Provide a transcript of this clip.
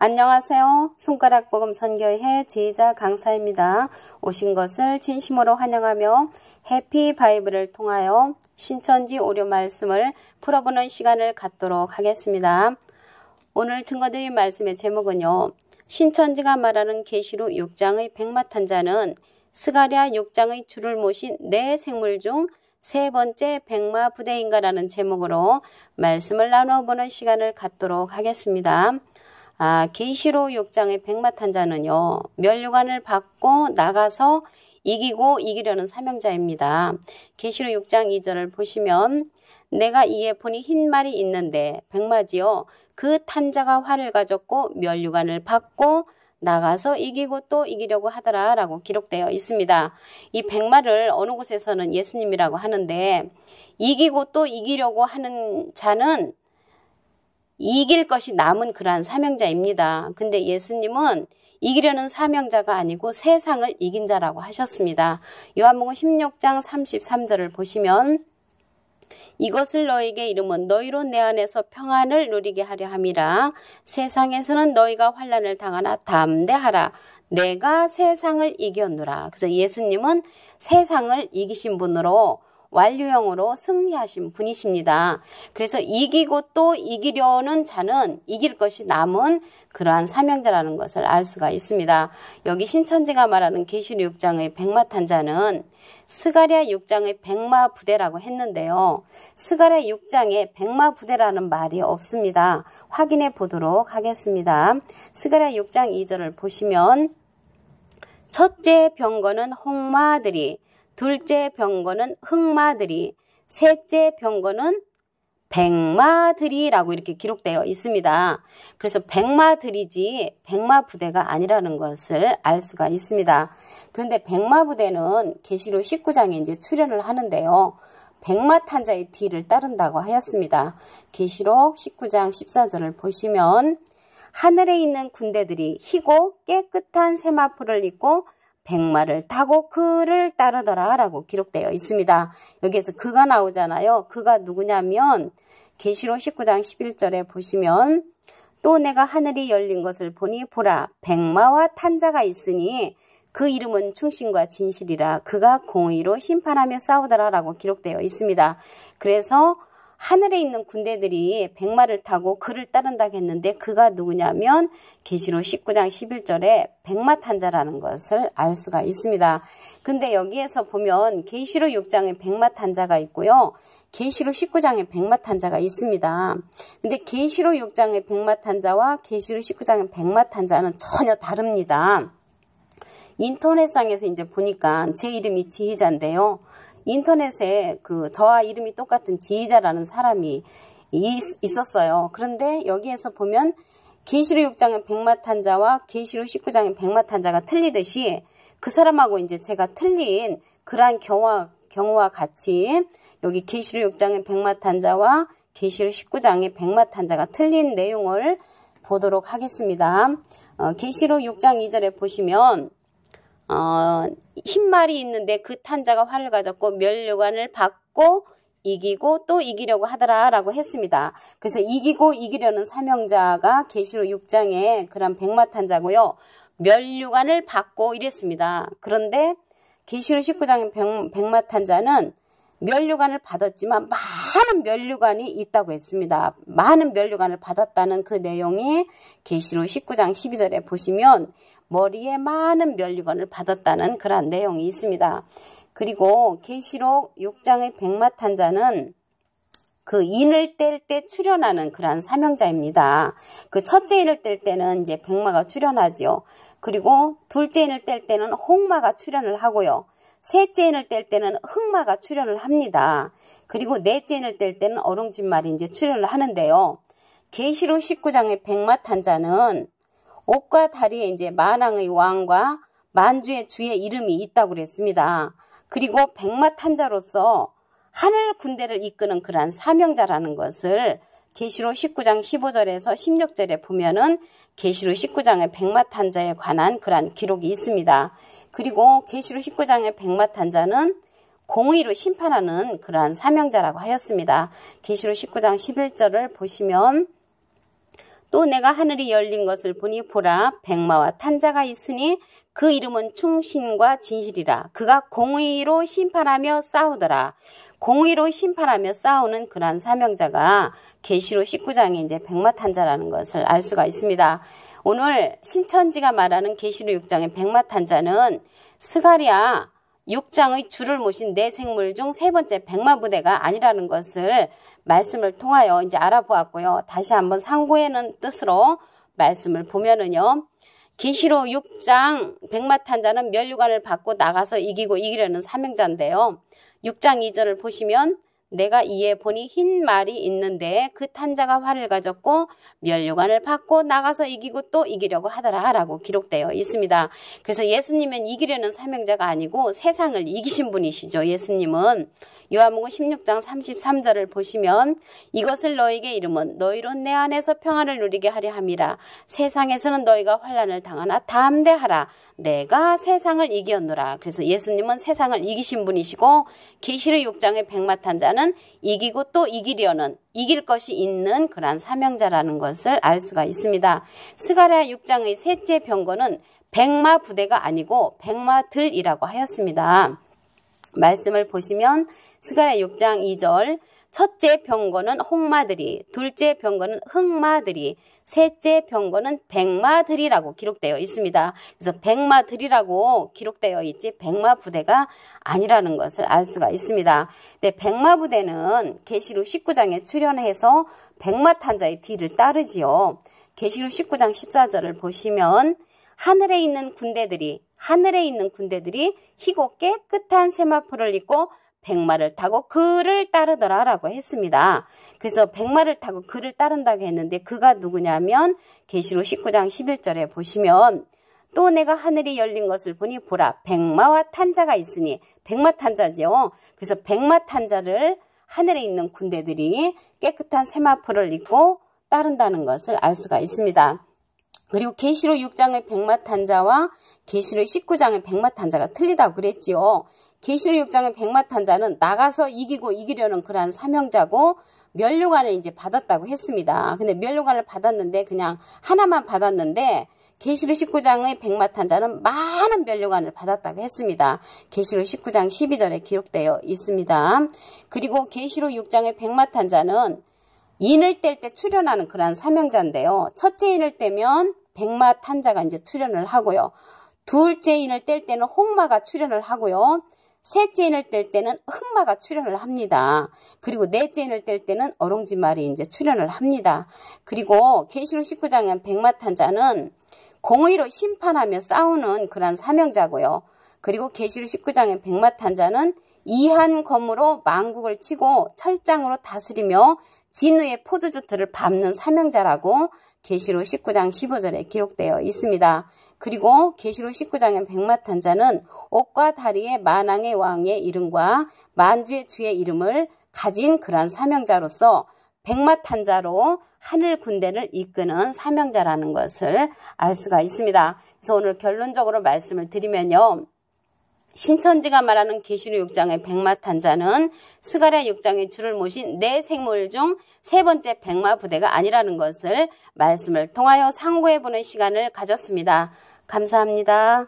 안녕하세요. 손가락 복음 선교회 제자 강사입니다. 오신 것을 진심으로 환영하며 해피 바이블을 통하여 신천지 오류 말씀을 풀어보는 시간을 갖도록 하겠습니다. 오늘 증거드릴 말씀의 제목은요. 신천지가 말하는 계시록 6장의 백마탄자는 스가랴 6장의 주를 모신 네 생물 중 세 번째 백마부대인가라는 제목으로 말씀을 나눠보는 시간을 갖도록 하겠습니다. 계시록 6장의 백마탄자는요. 면류관을 받고 나가서 이기고 이기려는 사명자입니다. 계시록 6장 2절을 보시면 내가 이에 보니 흰 말이 있는데 백마지요. 그 탄자가 활을 가졌고 면류관을 받고 나가서 이기고 또 이기려고 하더라 라고 기록되어 있습니다. 이 백마를 어느 곳에서는 예수님이라고 하는데 이기고 또 이기려고 하는 자는 이길 것이 남은 그러한 사명자입니다. 근데 예수님은 이기려는 사명자가 아니고 세상을 이긴 자라고 하셨습니다. 요한복음 16장 33절을 보시면 이것을 너희에게 이름은 너희로 내 안에서 평안을 누리게 하려 함이라. 세상에서는 너희가 환난을 당하나 담대하라. 내가 세상을 이겼노라. 그래서 예수님은 세상을 이기신 분으로 완료형으로 승리하신 분이십니다. 그래서 이기고 또 이기려는 자는 이길 것이 남은 그러한 사명자라는 것을 알 수가 있습니다. 여기 신천지가 말하는 계시록 6장의 백마탄자는 스가랴 6장의 백마부대라고 했는데요. 스가랴 6장에 백마부대라는 말이 없습니다. 확인해 보도록 하겠습니다. 스가랴 6장 2절을 보시면 첫째 병거는 홍마들이, 둘째 병거는 흑마들이, 셋째 병거는 백마들이라고 이렇게 기록되어 있습니다. 그래서 백마들이지 백마부대가 아니라는 것을 알 수가 있습니다. 그런데 백마부대는 계시록 19장에 이제 출현을 하는데요. 백마탄자의 뒤를 따른다고 하였습니다. 계시록 19장 14절을 보시면 하늘에 있는 군대들이 희고 깨끗한 세마포를 입고 백마를 타고 그를 따르더라 라고 기록되어 있습니다. 여기에서 그가 나오잖아요. 그가 누구냐면 계시록 19장 11절에 보시면 또 내가 하늘이 열린 것을 보니 보라 백마와 탄자가 있으니 그 이름은 충신과 진실이라 그가 공의로 심판하며 싸우더라 라고 기록되어 있습니다. 그래서 하늘에 있는 군대들이 백마를 타고 그를 따른다고 했는데 그가 누구냐면 계시록 19장 11절에 백마탄자라는 것을 알 수가 있습니다. 근데 여기에서 보면 계시록 6장에 백마탄자가 있고요. 계시록 19장에 백마탄자가 있습니다. 근데 계시록 6장의 백마탄자와 계시록 19장의 백마탄자는 전혀 다릅니다. 인터넷상에서 이제 보니까 제 이름이 지휘자인데요. 인터넷에 저와 이름이 똑같은 지휘자라는 사람이 있었어요. 그런데 여기에서 보면 계시록 6장의 백마탄자와 계시록 19장의 백마탄자가 틀리듯이 그 사람하고 이제 제가 틀린 그러한 경우와 같이 여기 계시록 6장의 백마탄자와 계시록 19장의 백마탄자가 틀린 내용을 보도록 하겠습니다. 계시록 6장 2절에 보시면 흰 말이 있는데 그 탄자가 활을 가졌고 면류관을 받고 이기고 또 이기려고 하더라 라고 했습니다. 그래서 이기고 이기려는 사명자가 계시록 6장의 그런 백마탄자고요. 면류관을 받고 이랬습니다. 그런데 계시록 19장의 백마탄자는 면류관을 받았지만 많은 면류관이 있다고 했습니다. 많은 면류관을 받았다는 그 내용이 계시록 19장 12절에 보시면 머리에 많은 면류관을 받았다는 그런 내용이 있습니다. 그리고 계시록 6장의 백마탄자는 그 인을 뗄 때 출현하는 그러한 사명자입니다. 그 첫째 인을 뗄 때는 이제 백마가 출현하지요. 그리고 둘째 인을 뗄 때는 홍마가 출현을 하고요. 셋째 인을 뗄 때는 흑마가 출현을 합니다. 그리고 넷째 인을 뗄 때는 어룽진말이 이제 출현을 하는데요. 계시록 19장의 백마탄자는 옷과 다리에 이제 만왕의 왕과 만주의 주의 이름이 있다고 그랬습니다. 그리고 백마탄자로서 하늘 군대를 이끄는 그러한 사명자라는 것을 계시록 19장 15절에서 16절에 보면은 계시록 19장의 백마탄자에 관한 그러한 기록이 있습니다. 그리고 계시록 19장의 백마탄자는 공의로 심판하는 그러한 사명자라고 하였습니다. 계시록 19장 11절을 보시면 또 내가 하늘이 열린 것을 보니 보라 백마와 탄자가 있으니 그 이름은 충신과 진실이라. 그가 공의로 심판하며 싸우더라. 공의로 심판하며 싸우는 그러한 사명자가 계시록 19장에 이제 백마탄자라는 것을 알 수가 있습니다. 오늘 신천지가 말하는 계시록 6장의 백마탄자는 스가랴 6장의 주를 모신 네 생물 중 세 번째 백마부대가 아니라는 것을 말씀을 통하여 이제 알아보았고요. 다시 한번 상고하는 뜻으로 말씀을 보면은요. 계시록 6장 백마탄자는 면류관을 받고 나가서 이기고 이기려는 사명자인데요. 6장 2절을 보시면 내가 이에 보니 흰 말이 있는데 그 탄자가 활을 가졌고 면류관을 받고 나가서 이기고 또 이기려고 하더라 라고 기록되어 있습니다. 그래서 예수님은 이기려는 사명자가 아니고 세상을 이기신 분이시죠. 예수님은 요한복음 16장 33절을 보시면 이것을 너에게 이름은 너희로 내 안에서 평안을 누리게 하려 함이라. 세상에서는 너희가 환난을 당하나 담대하라. 내가 세상을 이겼노라. 그래서 예수님은 세상을 이기신 분이시고 계시록 6장의 백마탄자는 이기고 또 이기려는 이길 것이 있는 그러한 사명자라는 것을 알 수가 있습니다. 스가랴 6장의 셋째 병거는 백마부대가 아니고 백마들이라고 하였습니다. 말씀을 보시면 스가랴 6장 2절 첫째 병거는 홍마들이, 둘째 병거는 흑마들이, 셋째 병거는 백마들이라고 기록되어 있습니다. 그래서 백마들이라고 기록되어 있지 백마부대가 아니라는 것을 알 수가 있습니다. 근데 백마부대는 계시록 19장에 출현해서 백마탄자의 뒤를 따르지요. 계시록 19장 14절을 보시면 하늘에 있는 군대들이 희고 깨끗한 세마포를 입고 백마를 타고 그를 따르더라 라고 했습니다. 그래서 백마를 타고 그를 따른다고 했는데 그가 누구냐면 계시록 19장 11절에 보시면 또 내가 하늘이 열린 것을 보니 보라 백마와 탄자가 있으니 백마탄자죠. 그래서 백마탄자를 하늘에 있는 군대들이 깨끗한 세마포를 입고 따른다는 것을 알 수가 있습니다. 그리고 계시록 6장의 백마탄자와 계시록 19장의 백마탄자가 틀리다고 그랬지요. 계시록 6장의 백마탄자는 나가서 이기고 이기려는 그러한 사명자고 면류관을 이제 받았다고 했습니다. 근데 면류관을 받았는데 그냥 하나만 받았는데 계시록 19장의 백마탄자는 많은 면류관을 받았다고 했습니다. 계시록 19장 12절에 기록되어 있습니다. 그리고 계시록 6장의 백마탄자는 인을 뗄 때 출현하는 그러한 사명자인데요. 첫째 인을 떼면 백마탄자가 이제 출현을 하고요. 둘째 인을 뗄 때는 홍마가 출현을 하고요. 셋째 인을 뗄 때는 흑마가 출현을 합니다. 그리고 넷째 인을 뗄 때는 어롱지말이 이제 출현을 합니다. 그리고 계시록 19장의 백마탄자는 공의로 심판하며 싸우는 그런 사명자고요. 그리고 계시록 19장의 백마탄자는 이한 검으로 만국을 치고 철장으로 다스리며 진우의 포도주들을 밟는 사명자라고 계시록 19장 15절에 기록되어 있습니다. 그리고 계시록 19장의 백마탄자는 옥과 다리의 만왕의 왕의 이름과 만주의 주의 이름을 가진 그러한 사명자로서 백마탄자로 하늘 군대를 이끄는 사명자라는 것을 알 수가 있습니다. 그래서 오늘 결론적으로 말씀을 드리면요. 신천지가 말하는 계시록 6장의 백마탄자는 스가랴 6장의 주를 모신 네 생물 중 세 번째 백마부대가 아니라는 것을 말씀을 통하여 상고해보는 시간을 가졌습니다. 감사합니다.